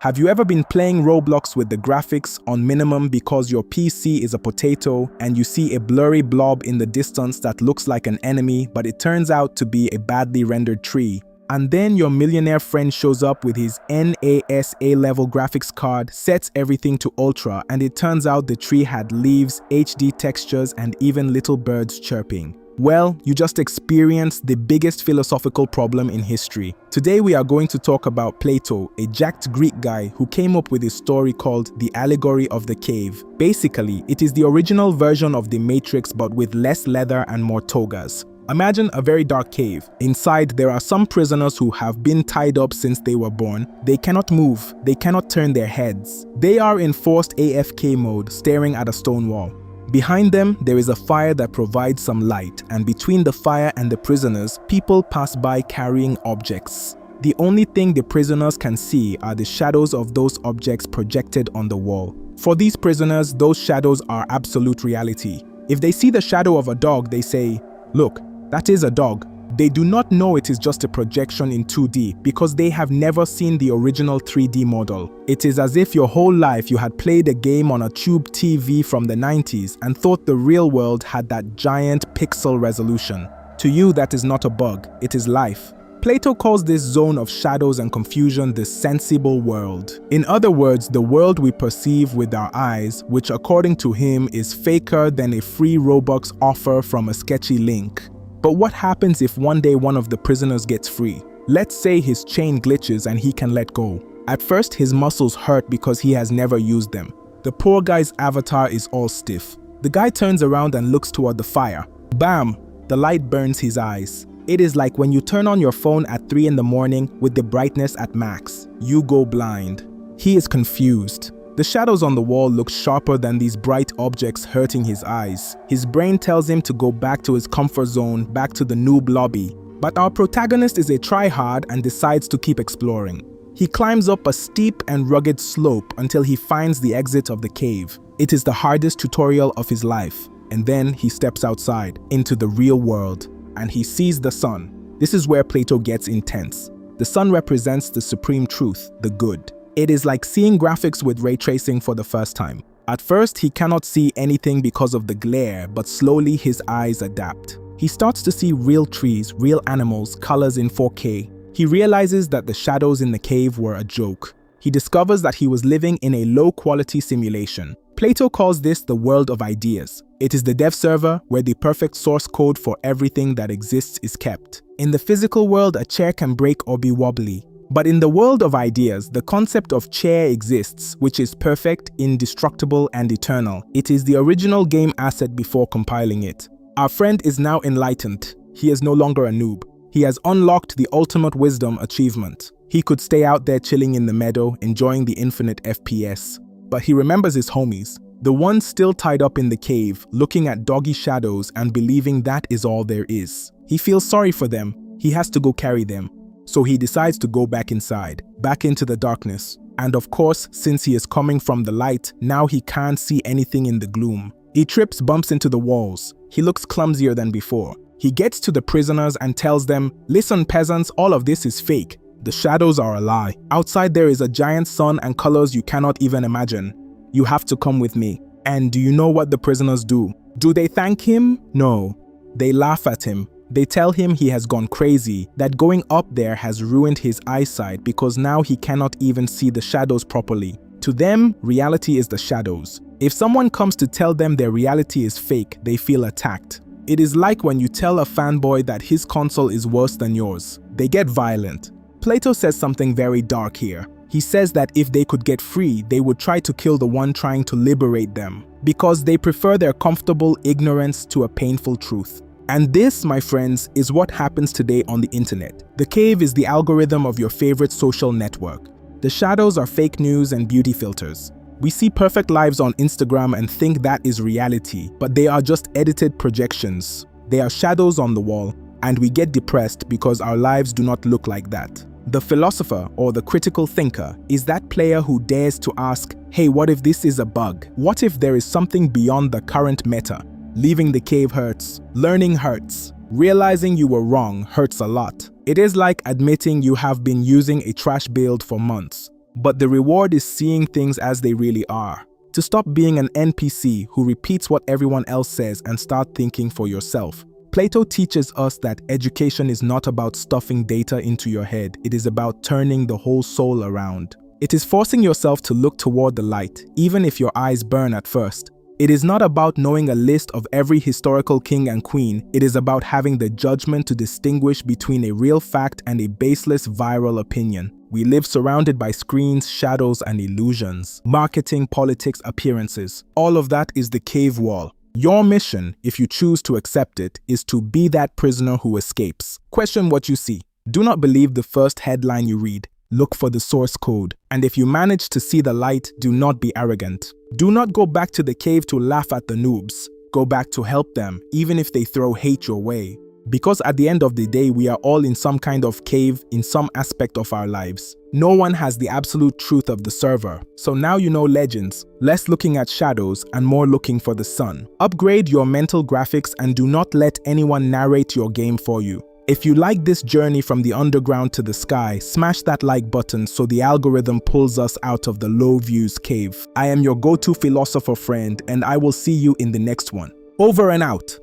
Have you ever been playing Roblox with the graphics on minimum because your PC is a potato and you see a blurry blob in the distance that looks like an enemy, but it turns out to be a badly rendered tree? And then your millionaire friend shows up with his NASA level graphics card, sets everything to ultra, and it turns out the tree had leaves, HD textures, and even little birds chirping. Well, you just experienced the biggest philosophical problem in history. Today we are going to talk about Plato, a jacked Greek guy who came up with a story called The Allegory of the Cave. Basically, it is the original version of The Matrix but with less leather and more togas. Imagine a very dark cave. Inside, there are some prisoners who have been tied up since they were born. They cannot move, they cannot turn their heads. They are in forced AFK mode, staring at a stone wall. Behind them, there is a fire that provides some light, and between the fire and the prisoners, people pass by carrying objects. The only thing the prisoners can see are the shadows of those objects projected on the wall. For these prisoners, those shadows are absolute reality. If they see the shadow of a dog, they say, "Look, that is a dog." They do not know it is just a projection in 2D because they have never seen the original 3D model. It is as if your whole life you had played a game on a tube TV from the 90s and thought the real world had that giant pixel resolution. To you, that is not a bug, it is life. Plato calls this zone of shadows and confusion the sensible world. In other words, the world we perceive with our eyes, which according to him is faker than a free Robux offer from a sketchy link. But what happens if one day one of the prisoners gets free? Let's say his chain glitches and he can let go. At first, his muscles hurt because he has never used them. The poor guy's avatar is all stiff. The guy turns around and looks toward the fire. Bam! The light burns his eyes. It is like when you turn on your phone at 3 in the morning with the brightness at max. You go blind. He is confused. The shadows on the wall look sharper than these bright objects, hurting his eyes. His brain tells him to go back to his comfort zone, back to the noob lobby. But our protagonist is a tryhard and decides to keep exploring. He climbs up a steep and rugged slope until he finds the exit of the cave. It is the hardest tutorial of his life. And then he steps outside, into the real world, and he sees the sun. This is where Plato gets intense. The sun represents the supreme truth, the good. It is like seeing graphics with ray tracing for the first time. At first, he cannot see anything because of the glare, but slowly his eyes adapt. He starts to see real trees, real animals, colors in 4K. He realizes that the shadows in the cave were a joke. He discovers that he was living in a low-quality simulation. Plato calls this the world of ideas. It is the dev server where the perfect source code for everything that exists is kept. In the physical world, a chair can break or be wobbly. But in the world of ideas, the concept of chair exists, which is perfect, indestructible, and eternal. It is the original game asset before compiling it. Our friend is now enlightened. He is no longer a noob. He has unlocked the ultimate wisdom achievement. He could stay out there chilling in the meadow, enjoying the infinite FPS. But he remembers his homies, the ones still tied up in the cave, looking at doggy shadows and believing that is all there is. He feels sorry for them. He has to go carry them. So he decides to go back inside, back into the darkness. And of course, since he is coming from the light, now he can't see anything in the gloom. He trips, bumps into the walls. He looks clumsier than before. He gets to the prisoners and tells them, "Listen, peasants, all of this is fake. The shadows are a lie. Outside there is a giant sun and colors you cannot even imagine. You have to come with me." And do you know what the prisoners do? Do they thank him? No. They laugh at him. They tell him he has gone crazy, that going up there has ruined his eyesight because now he cannot even see the shadows properly. To them, reality is the shadows. If someone comes to tell them their reality is fake, they feel attacked. It is like when you tell a fanboy that his console is worse than yours. They get violent. Plato says something very dark here. He says that if they could get free, they would try to kill the one trying to liberate them, because they prefer their comfortable ignorance to a painful truth. And this, my friends, is what happens today on the internet. The cave is the algorithm of your favorite social network. The shadows are fake news and beauty filters. We see perfect lives on Instagram and think that is reality, but they are just edited projections. They are shadows on the wall, and we get depressed because our lives do not look like that. The philosopher or the critical thinker is that player who dares to ask, hey, what if this is a bug? What if there is something beyond the current meta? Leaving the cave hurts. Learning hurts. Realizing you were wrong hurts a lot. It is like admitting you have been using a trash build for months. but the reward is seeing things as they really are. To stop being an NPC who repeats what everyone else says and start thinking for yourself. Plato teaches us that education is not about stuffing data into your head, it is about turning the whole soul around. It is forcing yourself to look toward the light, even if your eyes burn at first. It is not about knowing a list of every historical king and queen, it is about having the judgment to distinguish between a real fact and a baseless viral opinion. We live surrounded by screens, shadows, and illusions. Marketing, politics, appearances. All of that is the cave wall. Your mission, if you choose to accept it, is to be that prisoner who escapes. Question what you see. Do not believe the first headline you read. Look for the source code. And if you manage to see the light, do not be arrogant. Do not go back to the cave to laugh at the noobs. Go back to help them, even if they throw hate your way. Because at the end of the day, we are all in some kind of cave in some aspect of our lives. No one has the absolute truth of the server. So now you know legends, less looking at shadows and more looking for the sun. Upgrade your mental graphics and do not let anyone narrate your game for you. If you like this journey from the underground to the sky, smash that like button so the algorithm pulls us out of the low views cave. I am your go-to philosopher friend and I will see you in the next one. Over and out.